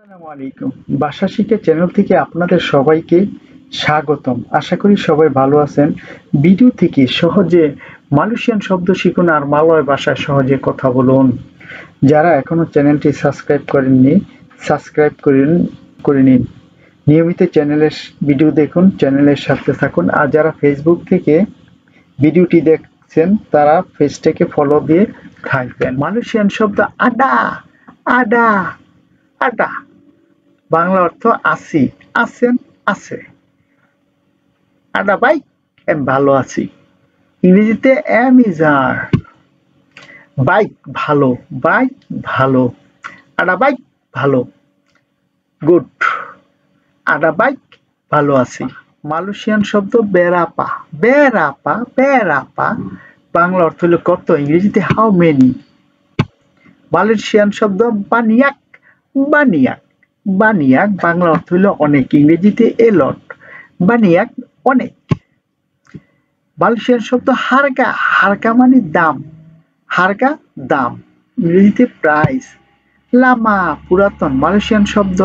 আসসালামু আলাইকুম। ভাষা শিখে চ্যানেল থেকে আপনাদের সবাইকে স্বাগতম। আশা করি সবাই ভালো আছেন। ভিডিও থেকে সহজে মালয়েশিয়ান শব্দ শিখুন আর মালয় ভাষায় সহজে কথা বলুন। যারা এখনো চ্যানেলটি সাবস্ক্রাইব করেননি, সাবস্ক্রাইব করে নিন। নিয়মিত চ্যানেলের ভিডিও দেখুন, চ্যানেলের সাথে থাকুন। আর যারা ফেসবুক থেকে ভিডিওটি দেখছেন তারা পেজটাকে ফলো দিয়ে থাকবেন। মালয়েশিয়ান শব্দ আডা, আডা, আডা। বাংলা অর্থ আছি, আছেন, আছে। আডা বাইক, ভালো আছি। ইংরেজিতে এম ইজ আর। বাইক ভালো, বাইক ভালো। আডা বাইক ভালো, গুড। আডা বাইক ভালো আছি। মালয়েশিয়ান শব্দ বেরাপা, বেরাপা, বেরাপা। বাংলা অর্থ হলো কত, ইংরেজিতে হাউ মেনি। মালয়েশিয়ান শব্দ বানিয়াক, বানিয়াক, বানিয়াক। বাংলা অর্থ হলো অনেক, ইংরেজিতে এ লট। বানিয়াক অনেক। মালয়েশিয়ান শব্দ হারগা, হারগা মানে দাম, হারগা দাম, ইংরেজিতে প্রাইস। লামা পুরাতন, মালয়েশিয়ান শব্দ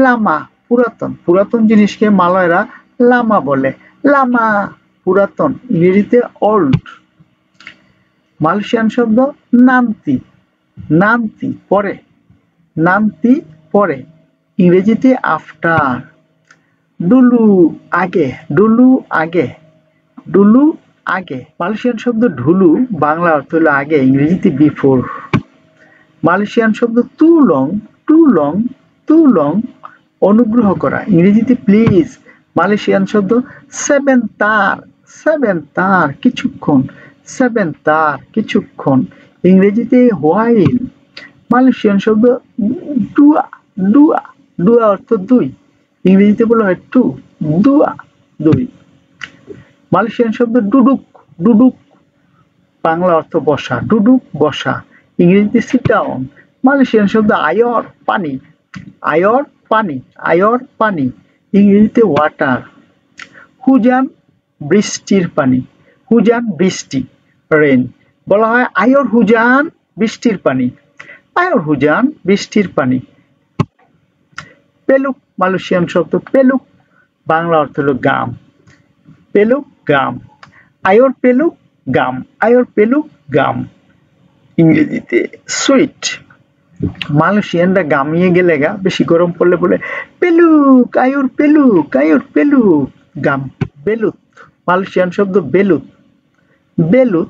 লামা পুরাতন, পুরাতন জিনিসকে মালয়রা লামা বলে। লামা পুরাতন, ইংরেজিতে ওল্ড। মালয়েশিয়ান শব্দ নান্তি, নান্তি পরে, নান্তি পরে, ইংরেজিতে আফটার। ডুলু আগে, ডুলু আগে, ডুলু আগে। মালয়েশিয়ান শব্দ ঢুলু, বাংলা অর্থ হলো আগে, ইংরেজিতে বিফোর। মালয়েশিয়ান শব্দ তুলং, টুলং, তুলং, অনুগ্রহ করা, ইংরেজিতে প্লিজ। মালয়েশিয়ান শব্দ সেভেন তার, সেভেন তার, কিছুক্ষণ। সেভেন তার, কিছুক্ষণ, ইংরেজিতে হোয়াইল। মালয়েশিয়ান শব্দ ডুয়া, ডুয়া, ডুয়া অর্থ দুই, ইংরেজিতে বলা হয় টু। দুয়া দুই। মালয়েশিয়ান শব্দ ডুডুক, ডুডুক, বাংলা অর্থ বসা। ডুডুক বসা, ইংরেজিতে সিট ডাউন। মালয়েশিয়ান শব্দ আয়র পানি, আয়র পানি, আয়র পানি, ইংরেজিতে ওয়াটার। হুজান বৃষ্টির পানি, হুজান বৃষ্টি, রেন। বলা হয় আয়র হুজান বৃষ্টির পানি, আয়র হুজান বৃষ্টির পানি। পেলুক, মালয়েশিয়ান শব্দ পেলুক, বাংলা অর্থ হলো গাম। পেলুক গাম, আয়র পেলুক গাম, আয়র পেলুক গাম, ইংরেজিতে সুইট। মালয়েশিয়ানরা গামিয়ে গেলে গা বেশি গরম পড়লে বলে পেলুক, আয়র পেলুক, আয়র পেলুক গাম। বেলুত, মালয়েশিয়ান শব্দ বেলুত, বেলুত,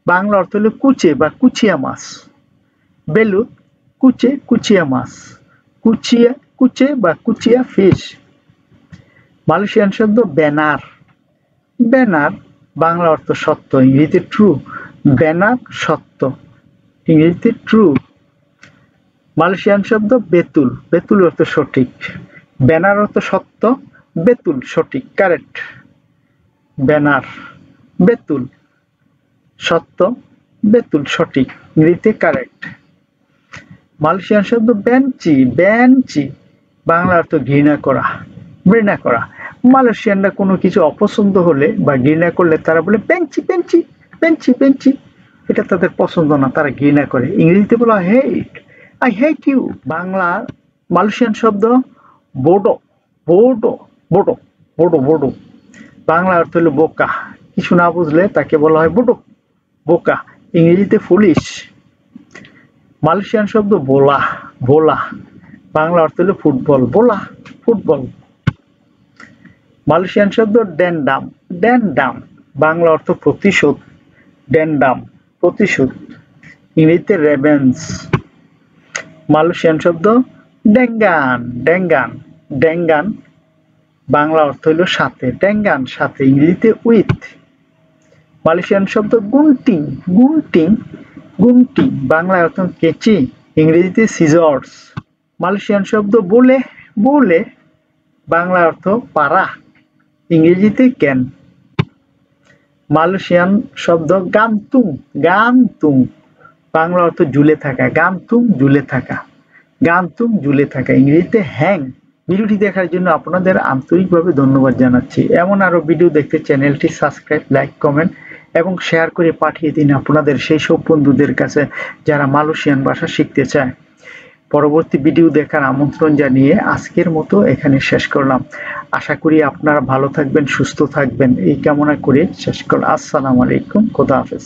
বাংলা অর্থ হলো কুচে বা কুচিয়া মাছ। বেলুত কুচে, কুচিয়া মাছ, কুচিয়া, কুচে বা কুচিয়া ফিশ। মালয়েশিয়ান শব্দ ব্যানার, ব্যানার, বাংলা অর্থ সত্য, ইংরেজিতে ট্রু। ব্যানার সত্য, ইংরেজিতে ট্রু। মালয়েশিয়ান শব্দ বেতুল, বেতুল অর্থ সঠিক। ব্যানার অর্থ সত্য, বেতুল সঠিক, কারেক্ট। ব্যানার বেতুল সত্য, বেতুল সঠিক, ইংরেজিতে কারেক্ট। মালয়েশিয়ান শব্দ বেঞ্চি, বেঞ্চি, বাংলা অর্থ ঘৃণা করা, ঘৃণা করা। মালয়েশিয়ানরা কোনো কিছু অপছন্দ হলে বা ঘৃণা করলে তারা বলে বেঞ্চি, বেঞ্চি, বেঞ্চি, বেঞ্চি। এটা তাদের পছন্দ না, তারা ঘৃণা করে, ইংরেজিতে বলা hate, I hate you. Bangla Malaysian শব্দ বোডো, বোডো, বোডো, বোডো, বোডো, বাংলা অর্থ হলো বোকা, কিছু না বুঝলে তাকে বলা হয় বোডো, বোকা, ইংরেজিতে ফুলিশ। মালয়েশিয়ান শব্দ বোলা, বোলা, বাংলা অর্থ হলো ফুটবল, বোলা ফুটবল। মালয়েশিয়ান শব্দ ডেনডাম, ডেনডাম, বাংলা অর্থ প্রতিশোধ। ডেনডাম প্রতিশোধ, ইংরেজিতে রেভেন্স। মালয়েশিয়ান শব্দ ডেঙ্গান, ডেঙ্গান, ডেঙ্গান, বাংলা অর্থ হলো সাথে। ডেঙ্গান সাথে, ইংরেজিতে উইথ। মালয়েশিয়ান শব্দ গুনটিং, গুনটিং, গুনটিং, বাংলা অর্থ কেচি, ইংরেজিতে সিজর্স। মালয়েশিয়ান শব্দ বলে, বলে, বাংলা অর্থ পারা, ইংরেজিতে ক্যান। মালয়েশিয়ান শব্দ গামতুং, গামতুং, বাংলা অর্থ ঝুলে থাকা। গামতুং ঝুলে থাকা, গামতুং ঝুলে থাকা, ইংরেজিতে হ্যাং। ভিডিওটি দেখার জন্য আপনাদের আন্তরিকভাবে ধন্যবাদ জানাচ্ছি। এমন আরো ভিডিও দেখতে চ্যানেলটি সাবস্ক্রাইব, লাইক, কমেন্ট এবং শেয়ার করে পাঠিয়ে দিন আপনাদের সেই সব বন্ধুদের কাছে যারা মালয়েশিয়ান ভাষা শিখতে চায়। পরবর্তী ভিডিও দেখার আমন্ত্রণ জানিয়ে আজকের মতো এখানে শেষ করলাম। আশা করি আপনারা ভালো থাকবেন, সুস্থ থাকবেন এই কামনা করে শেষ করলাম। আসসালামু আলাইকুম, খোদা হাফেজ।